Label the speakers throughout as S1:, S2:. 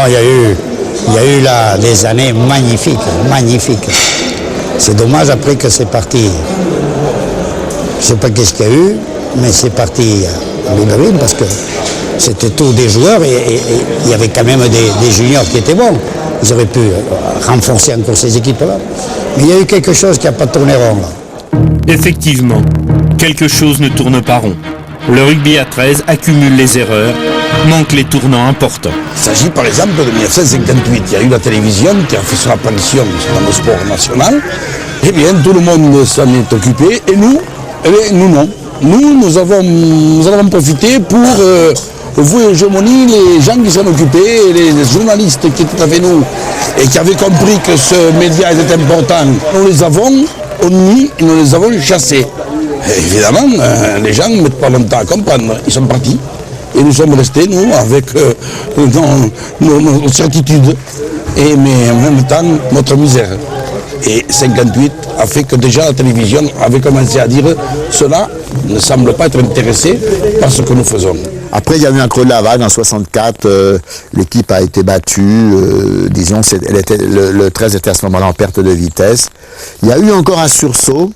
S1: il y a eu là des années magnifiques. C'est dommage après que c'est parti. Je ne sais pas qu'est-ce qu'il y a eu, mais c'est parti à Libreville parce que c'était tous des joueurs et il y avait quand même des juniors qui étaient bons. Ils auraient pu renforcer encore ces équipes-là. Mais il y a eu quelque chose qui n'a pas tourné rond là.
S2: Effectivement, quelque chose ne tourne pas rond. Le rugby à 13 accumule les erreurs, manque les tournants importants.
S3: Il s'agit par exemple de 1958. Il y a eu la télévision qui a fait son apparition dans le sport national. Eh bien, tout le monde s'en est occupé et nous, nous non. Nous avons profité pour vouer l'hégémonie les gens qui s'en occupaient, les journalistes qui étaient avec nous et qui avaient compris que ce média était important. Nous les avons honnis et nous les avons chassés. Et évidemment, les gens ne mettent pas longtemps à comprendre. Ils sont partis. Et nous sommes restés, nous, avec nos certitudes, mais en même temps notre misère. Et 58 a fait que déjà la télévision avait commencé à dire cela ne semble pas être intéressé par ce que nous faisons.
S4: Après, il y a eu un creux de la vague en 64, l'équipe a été battue, disons, le 13 était à ce moment-là en perte de vitesse. Il y a eu encore un sursaut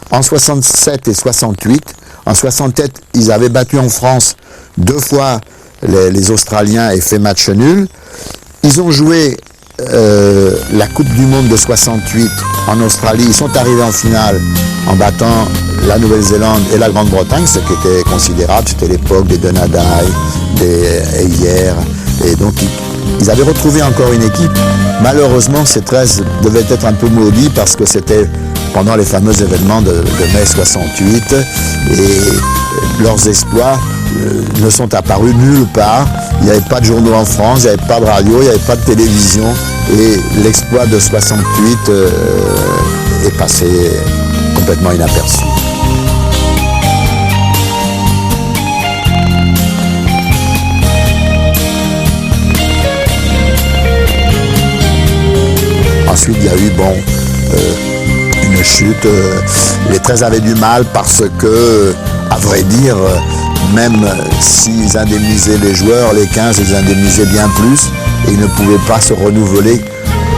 S4: en 67 et 68. En 67, ils avaient battu en France 2 fois les Australiens et fait match nul. Ils ont joué la Coupe du Monde de 68 en Australie. Ils sont arrivés en finale en battant la Nouvelle-Zélande et la Grande-Bretagne, ce qui était considérable. C'était l'époque des Donadai, des Heyer. Et donc, ils avaient retrouvé encore une équipe. Malheureusement, ces 13 devaient être un peu maudits parce que c'était pendant les fameux événements de mai 68 et leurs exploits ne sont apparus nulle part. Il n'y avait pas de journaux en France, il n'y avait pas de radio, il n'y avait pas de télévision et l'exploit de 68 est passé complètement inaperçu. Ensuite, il y a eu une chute. Les 13 avaient du mal parce que, à vrai dire, même s'ils indemnisaient les joueurs, les 15, ils indemnisaient bien plus et ils ne pouvaient pas se renouveler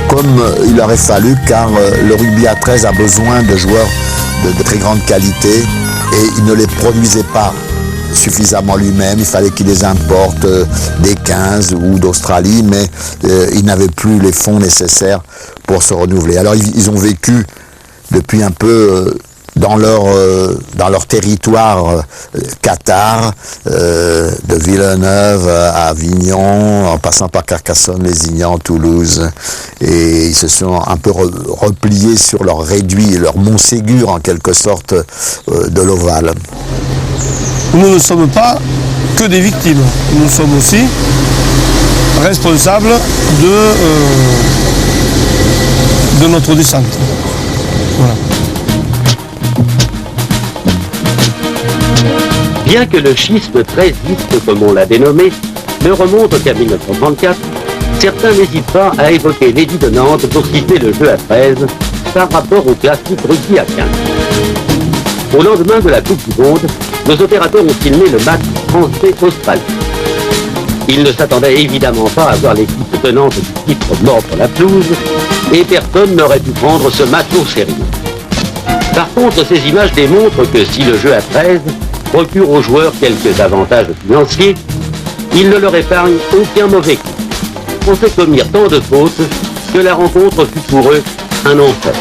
S4: comme il aurait fallu, car le rugby à 13 a besoin de joueurs de très grande qualité et il ne les produisait pas suffisamment lui-même. Il fallait qu'il les importe des 15 ou d'Australie, mais il n'avait plus les fonds nécessaires pour se renouveler. Alors ils ont vécu depuis un peu dans leur territoire Qatar, de Villeneuve à Avignon, en passant par Carcassonne, Lézignan, Toulouse, et ils se sont un peu repliés sur leur réduit, leur Montségur en quelque sorte de l'Oval.
S5: Nous ne sommes pas que des victimes, nous sommes aussi responsables de notre descente. Voilà.
S6: Bien que le schisme trésiste, comme on l'a dénommé, ne remonte qu'à 1934, certains n'hésitent pas à évoquer l'édit de Nantes pour citer le jeu à 13 par rapport au classique rugby à 15. Au lendemain de la Coupe du Monde, nos opérateurs ont filmé le match français-Australie. Ils ne s'attendaient évidemment pas à voir l'équipe tenante du titre mordre la pelouse et personne n'aurait pu prendre ce match au sérieux. Par contre, ces images démontrent que si le jeu à 13 procure aux joueurs quelques avantages financiers, il ne leur épargne aucun mauvais coup. On fait commettre tant de fautes que la rencontre fut pour eux un enfer.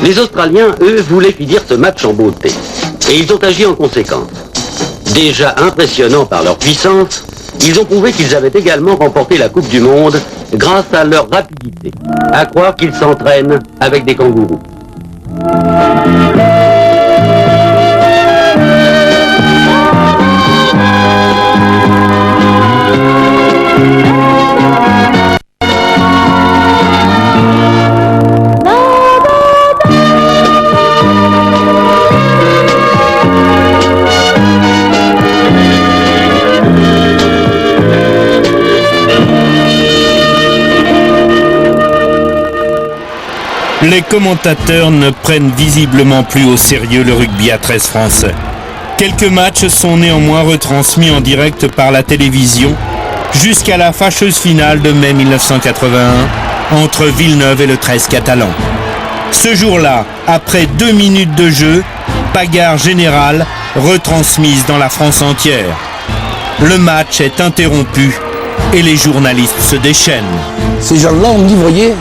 S6: Les Australiens, eux, voulaient finir ce match en beauté, et ils ont agi en conséquence. Déjà impressionnants par leur puissance, ils ont prouvé qu'ils avaient également remporté la Coupe du Monde grâce à leur rapidité. À croire qu'ils s'entraînent avec des kangourous.
S2: Les commentateurs ne prennent visiblement plus au sérieux le rugby à 13 français. Quelques matchs sont néanmoins retransmis en direct par la télévision jusqu'à la fâcheuse finale de mai 1981 entre Villeneuve et le 13 catalan. Ce jour-là, après 2 minutes de jeu, bagarre générale retransmise dans la France entière. Le match est interrompu et les journalistes se déchaînent.
S3: Ces gens-là, on dit, voyez,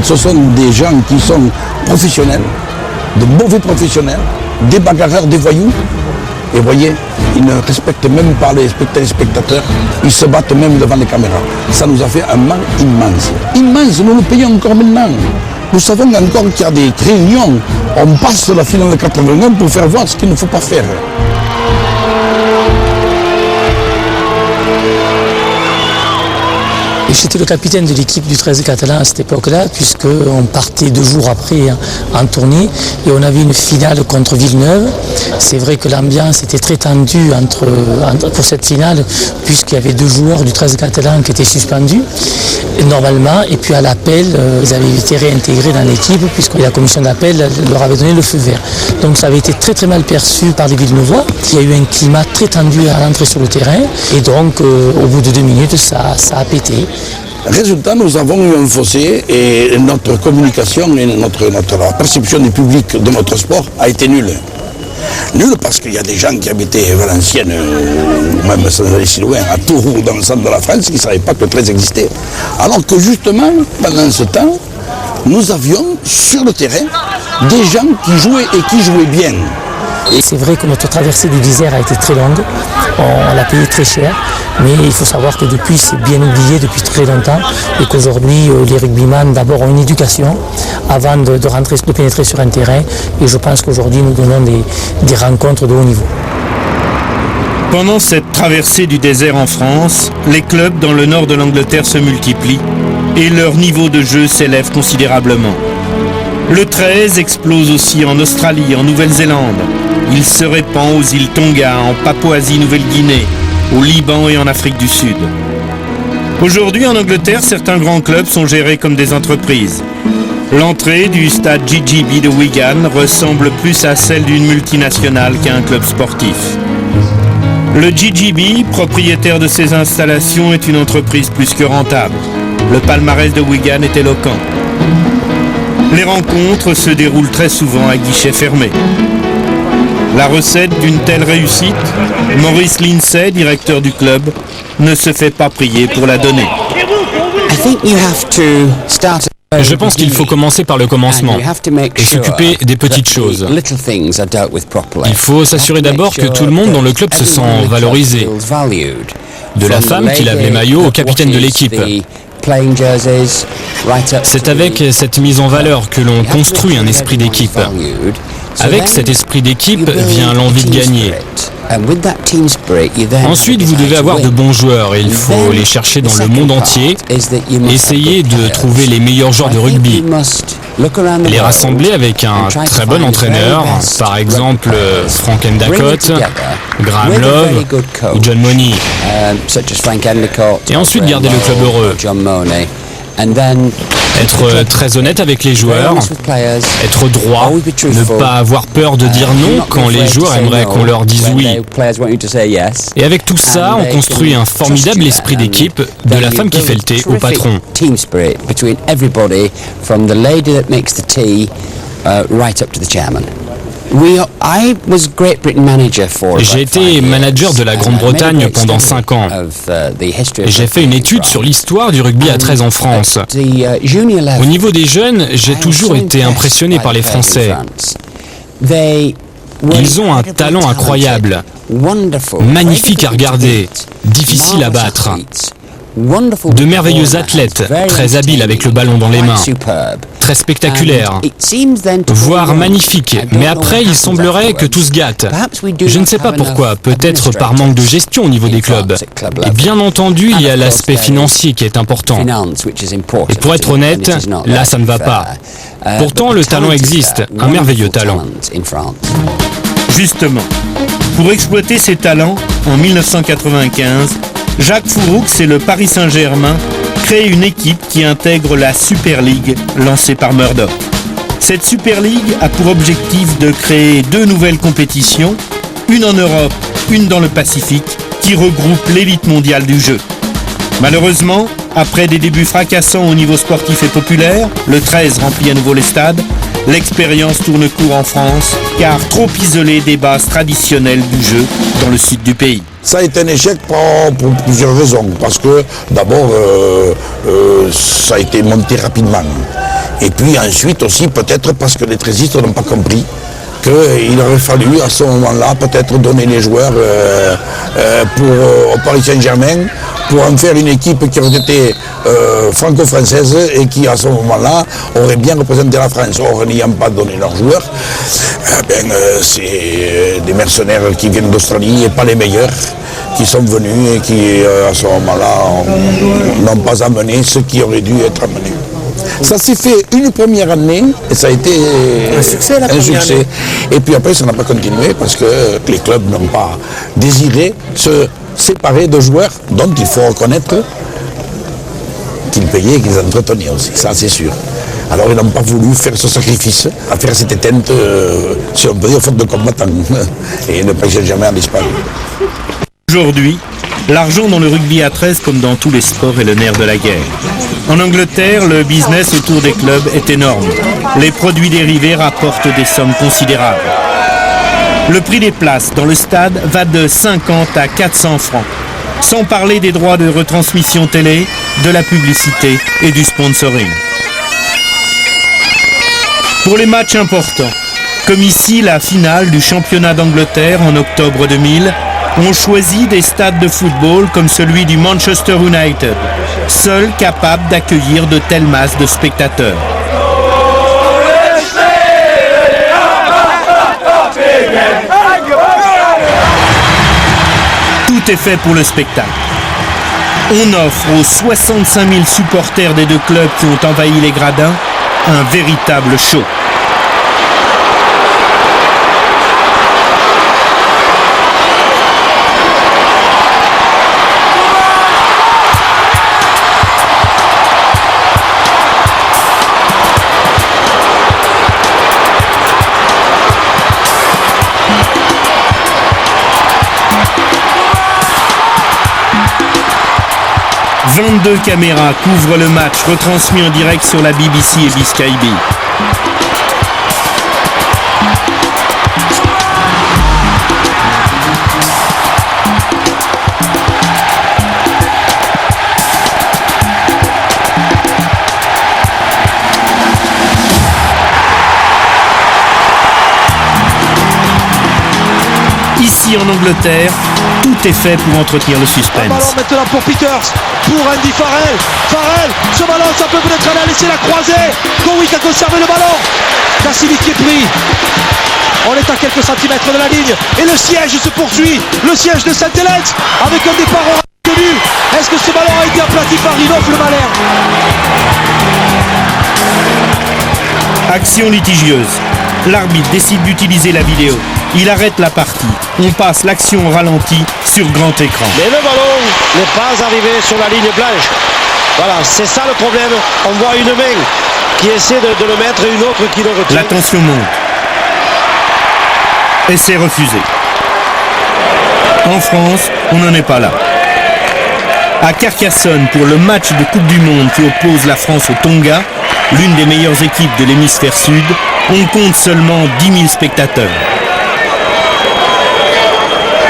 S3: ce sont des gens qui sont professionnels, de mauvais professionnels, des bagarreurs, des voyous. Et voyez, ils ne respectent même pas les téléspectateurs, ils se battent même devant les caméras. Ça nous a fait un mal immense. Immense, nous le payons encore maintenant. Nous savons encore qu'il y a des réunions. On passe la finale de 81 pour faire voir ce qu'il ne faut pas faire.
S7: J'étais le capitaine de l'équipe du 13 catalan à cette époque-là, puisqu'on partait 2 jours après en tournée et on avait une finale contre Villeneuve. C'est vrai que l'ambiance était très tendue pour cette finale, puisqu'il y avait 2 joueurs du 13 catalan qui étaient suspendus normalement, et puis à l'appel, ils avaient été réintégrés dans l'équipe, puisque la commission d'appel leur avait donné le feu vert. Donc ça avait été très très mal perçu par les Villeneuvois. Il y a eu un climat très tendu à l'entrée sur le terrain, et donc au bout de 2 minutes, ça a pété.
S3: Résultat, nous avons eu un fossé et notre communication et notre perception du public de notre sport a été nulle. Nulle parce qu'il y a des gens qui habitaient Valenciennes, ou même sans aller si loin, à Tours, dans le centre de la France, qui ne savaient pas que le 13 existait. Alors que justement, pendant ce temps, nous avions sur le terrain des gens qui jouaient et qui jouaient bien.
S7: Et c'est vrai que notre traversée du désert a été très longue, on l'a payé très cher, mais il faut savoir que depuis c'est bien oublié depuis très longtemps et qu'aujourd'hui les rugbyman d'abord ont une éducation avant de pénétrer sur un terrain, et je pense qu'aujourd'hui nous donnons des rencontres de haut niveau.
S2: Pendant cette traversée du désert en France, les clubs dans le nord de l'Angleterre se multiplient et leur niveau de jeu s'élève considérablement. Le 13 explose aussi en Australie, en Nouvelle-Zélande. Il se répand aux îles Tonga, en Papouasie-Nouvelle-Guinée, au Liban et en Afrique du Sud. Aujourd'hui, en Angleterre, certains grands clubs sont gérés comme des entreprises. L'entrée du stade GGB de Wigan ressemble plus à celle d'une multinationale qu'à un club sportif. Le GGB, propriétaire de ces installations, est une entreprise plus que rentable. Le palmarès de Wigan est éloquent. Les rencontres se déroulent très souvent à guichet fermé. La recette d'une telle réussite, Maurice Lindsay, directeur du club, ne se fait pas prier pour la donner.
S8: Je pense qu'il faut commencer par le commencement et s'occuper des petites choses. Il faut s'assurer d'abord que tout le monde dans le club se sent valorisé. De la femme qui lave les maillots au capitaine de l'équipe. C'est avec cette mise en valeur que l'on construit un esprit d'équipe. Avec cet esprit d'équipe vient l'envie de gagner. Ensuite, vous devez avoir de bons joueurs et il faut les chercher dans le monde entier. Essayez de trouver les meilleurs joueurs de rugby. Les rassembler avec un très bon entraîneur, par exemple Frank Endacott, Graham Love ou John Money. Et ensuite garder le club heureux. Être très honnête avec les joueurs, être droit, ne pas avoir peur de dire non quand les joueurs aimeraient qu'on leur dise oui. Et avec tout ça, on construit un formidable esprit d'équipe, de la femme qui fait le thé au patron. J'ai été manager de la Grande-Bretagne pendant 5 ans. J'ai fait une étude sur l'histoire du rugby à 13 en France. Au niveau des jeunes, j'ai toujours été impressionné par les Français. Ils ont un talent incroyable, magnifique à regarder, difficile à battre. De merveilleux athlètes, très habiles avec le ballon dans les mains, très spectaculaires, voire magnifiques. Mais après, il semblerait que tout se gâte. Je ne sais pas pourquoi, peut-être par manque de gestion au niveau des clubs. Et bien entendu, il y a l'aspect financier qui est important. Et pour être honnête, là, ça ne va pas. Pourtant, le talent existe, un merveilleux talent.
S2: Justement, pour exploiter ces talents, en 1995, Jacques Fouroux et le Paris Saint-Germain créent une équipe qui intègre la Super League lancée par Murdoch. Cette Super League a pour objectif de créer 2 nouvelles compétitions, une en Europe, une dans le Pacifique, qui regroupe l'élite mondiale du jeu. Malheureusement, après des débuts fracassants au niveau sportif et populaire, le 13 remplit à nouveau les stades, l'expérience tourne court en France, car trop isolée des bases traditionnelles du jeu dans le sud du pays.
S3: Ça a été un échec pour plusieurs raisons. Parce que d'abord, ça a été monté rapidement. Et puis ensuite aussi peut-être parce que les trésistes n'ont pas compris qu'il aurait fallu à ce moment-là peut-être donner les joueurs au Paris Saint-Germain pour en faire une équipe qui aurait été franco-française et qui à ce moment-là aurait bien représenté la France. Or, n'ayant pas donné leurs joueurs, c'est des mercenaires qui viennent d'Australie et pas les meilleurs qui sont venus et qui à ce moment-là n'ont pas amené ce qui aurait dû être amené. Ça s'est fait une première année et ça a été un succès. Et puis après ça n'a pas continué parce que les clubs n'ont pas désiré se séparer de joueurs dont il faut reconnaître qu'ils payaient et qu'ils entretenaient aussi, ça c'est sûr. Alors ils n'ont pas voulu faire ce sacrifice, à faire cette éteinte, si on peut dire, faute de combattants. Et le Paris Saint-Germain a disparu.
S2: Aujourd'hui, l'argent dans le rugby à 13 comme dans tous les sports est le nerf de la guerre. En Angleterre, le business autour des clubs est énorme. Les produits dérivés rapportent des sommes considérables. Le prix des places dans le stade va de 50 à 400 francs. Sans parler des droits de retransmission télé, de la publicité et du sponsoring. Pour les matchs importants, comme ici la finale du championnat d'Angleterre en octobre 2000, on choisit des stades de football comme celui du Manchester United, seul capable d'accueillir de telles masses de spectateurs. Tout est fait pour le spectacle. On offre aux 65 000 supporters des deux clubs qui ont envahi les gradins un véritable show. « 22 caméras couvrent le match retransmis en direct sur la BBC et BSkyB. Ici en Angleterre, tout est fait pour entretenir le suspense.
S9: Un ballon maintenant pour Peters, pour Andy Farrell. Farrell, ce ballon, ça peut peut-être aller à laisser la croisée. Gowick a conservé le ballon. Cassini qui est pris. On est à quelques centimètres de la ligne. Et le siège se poursuit. Le siège de Saint-Hélène avec un départ au tenu. Est-ce que ce ballon a été aplati par Rinoff le Malher?
S2: Action litigieuse. L'arbitre décide d'utiliser la vidéo. Il arrête la partie. On passe l'action au ralenti sur grand écran.
S9: Mais le ballon n'est pas arrivé sur la ligne blanche. Voilà, c'est ça le problème. On voit une main qui essaie de le mettre et une autre qui le retire.
S2: La tension monte. Et c'est refusé. En France, on n'en est pas là. À Carcassonne, pour le match de Coupe du Monde qui oppose la France au Tonga, l'une des meilleures équipes de l'hémisphère sud, on compte seulement 10 000 spectateurs.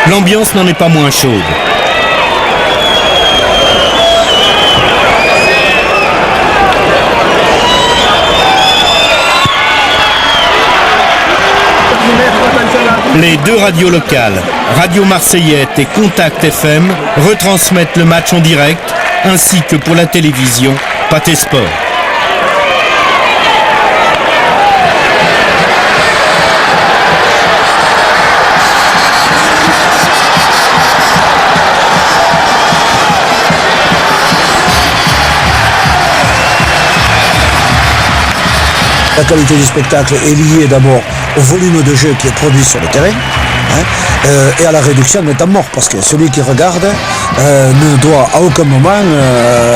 S2: L'ambiance n'en est pas moins chaude. Les deux radios locales, Radio Marseillette et Contact FM, retransmettent le match en direct, ainsi que pour la télévision, Pathé Sport.
S10: La qualité du spectacle est liée d'abord au volume de jeu qui est produit sur le terrain et à la réduction des temps morts, parce que celui qui regarde ne doit à aucun moment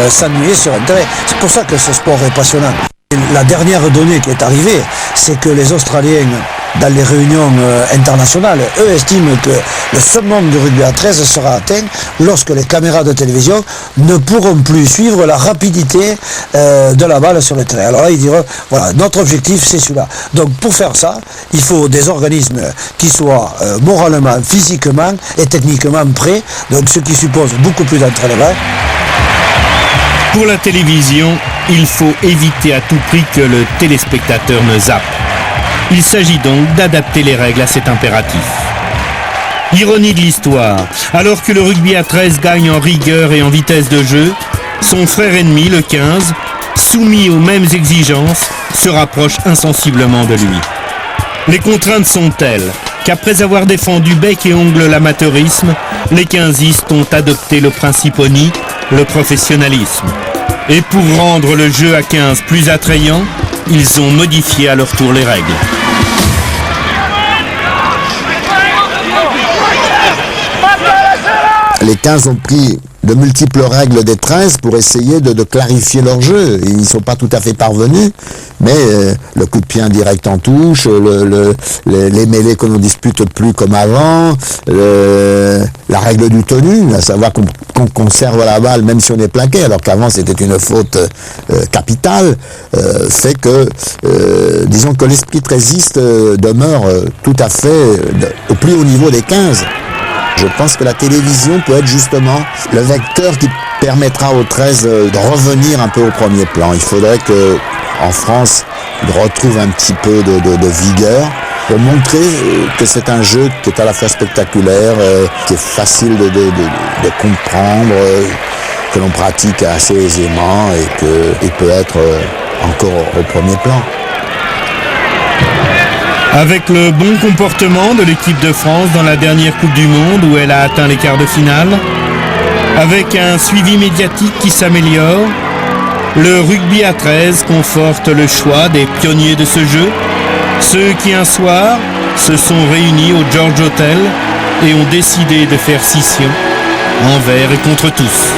S10: s'ennuyer sur un terrain. C'est pour ça que ce sport est passionnant. La dernière donnée qui est arrivée, c'est que les Australiens dans les réunions internationales. Eux estiment que le summum du rugby à 13 sera atteint lorsque les caméras de télévision ne pourront plus suivre la rapidité de la balle sur le terrain. Alors là, ils diront, voilà, notre objectif, c'est celui-là. Donc pour faire ça, il faut des organismes qui soient moralement, physiquement et techniquement prêts, donc ce qui suppose beaucoup plus d'entraînement.
S2: Pour la télévision, il faut éviter à tout prix que le téléspectateur ne zappe. Il s'agit donc d'adapter les règles à cet impératif. Ironie de l'histoire, alors que le rugby à 13 gagne en rigueur et en vitesse de jeu, son frère ennemi, le 15, soumis aux mêmes exigences, se rapproche insensiblement de lui. Les contraintes sont telles qu'après avoir défendu bec et ongle l'amateurisme, les 15istes ont adopté le principe ONI, le professionnalisme. Et pour rendre le jeu à 15 plus attrayant, ils ont modifié à leur tour les règles.
S4: Les 15 ont pris de multiples règles des 13 pour essayer de clarifier leur jeu. Ils n'y sont pas tout à fait parvenus, mais le coup de pied indirect en touche, les mêlées qu'on ne dispute plus comme avant, la règle du tenu, à savoir qu'on conserve la balle même si on est plaqué, alors qu'avant c'était une faute capitale, fait que, disons que l'esprit trésiste demeure tout à fait au plus haut niveau des 15. Je pense que la télévision peut être justement le vecteur qui permettra aux 13 de revenir un peu au premier plan. Il faudrait qu'en France, ils retrouvent un petit peu de vigueur pour montrer que c'est un jeu qui est à la fois spectaculaire, qui est facile de comprendre, que l'on pratique assez aisément et qu'il peut être encore au premier plan.
S2: Avec le bon comportement de l'équipe de France dans la dernière Coupe du Monde où elle a atteint les quarts de finale, avec un suivi médiatique qui s'améliore, le rugby à 13 conforte le choix des pionniers de ce jeu, ceux qui un soir se sont réunis au George Hotel et ont décidé de faire scission envers et contre tous.